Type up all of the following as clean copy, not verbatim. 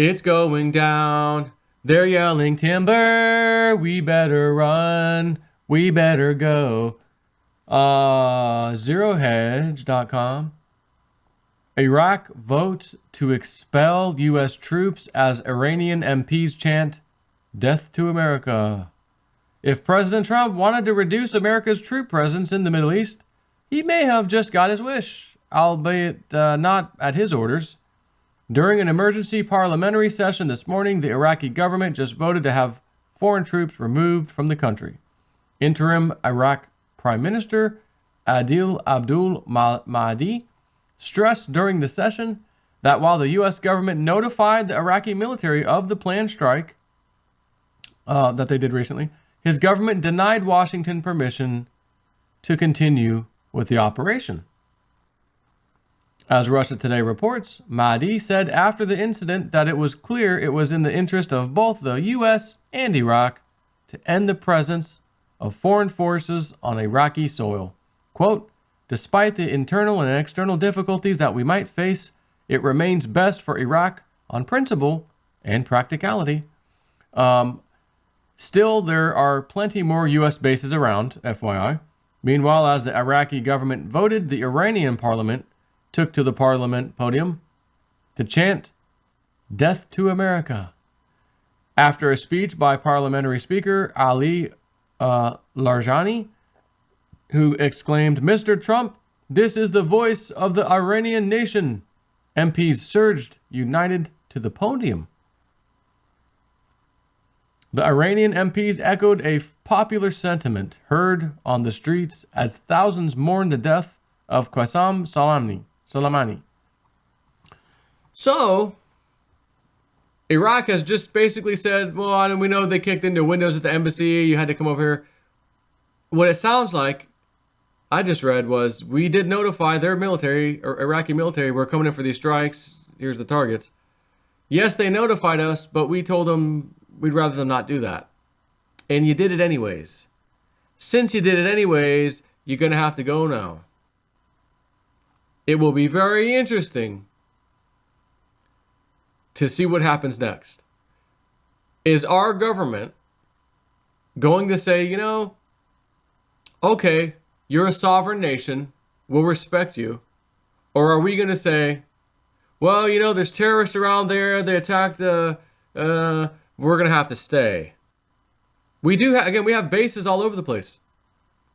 It's going down. They're yelling timber. We better run. We better go. ZeroHedge.com. Iraq votes to expel U.S. troops as Iranian MPs chant, "Death to America." If President Trump wanted to reduce America's troop presence in the Middle East, he may have just got his wish, albeit not at his orders. During an emergency parliamentary session this morning, the Iraqi government just voted to have foreign troops removed from the country. Interim Iraq Prime Minister Adil Abdul Mahdi stressed during the session that while the U.S. government notified the Iraqi military of the planned strike that they did recently, his government denied Washington permission to continue with the operation. As Russia Today reports, Mahdi said after the incident that it was clear it was in the interest of both the U.S. and Iraq to end the presence of foreign forces on Iraqi soil. Quote, "Despite the internal and external difficulties that we might face, it remains best for Iraq on principle and practicality." Still, there are plenty more U.S. bases around, FYI. Meanwhile, as the Iraqi government voted, the Iranian parliament took to the parliament podium to chant, "Death to America." After a speech by Parliamentary Speaker Ali Larjani, who exclaimed, "Mr. Trump, this is the voice of the Iranian nation," MPs surged, united, to the podium. The Iranian MPs echoed a popular sentiment heard on the streets as thousands mourned the death of Qasem Soleimani. So, Iraq has just basically said, well, we know they kicked into windows at the embassy, you had to come over here. What it sounds like, I just read, was we did notify their military, or Iraqi military, we're coming in for these strikes, here's the targets. Yes, they notified us, but we told them we'd rather them not do that. And you did it anyways. Since you did it anyways, you're going to have to go now. It will be very interesting to see what happens next. Is our government going to say, okay, you're a sovereign nation, we'll respect you? Or are we going to say, well, there's terrorists around there, they attacked, we're going to have to stay. We have bases all over the place.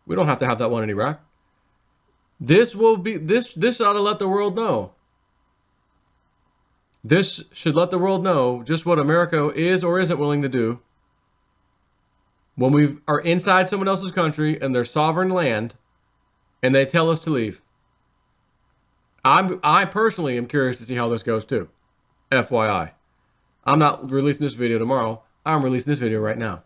We don't have to have that one in Iraq. This ought to let the world know. This should let the world know just what America is or isn't willing to do when we are inside someone else's country and their sovereign land and they tell us to leave. I personally am curious to see how this goes too. FYI. I'm not releasing this video tomorrow. I'm releasing this video right now.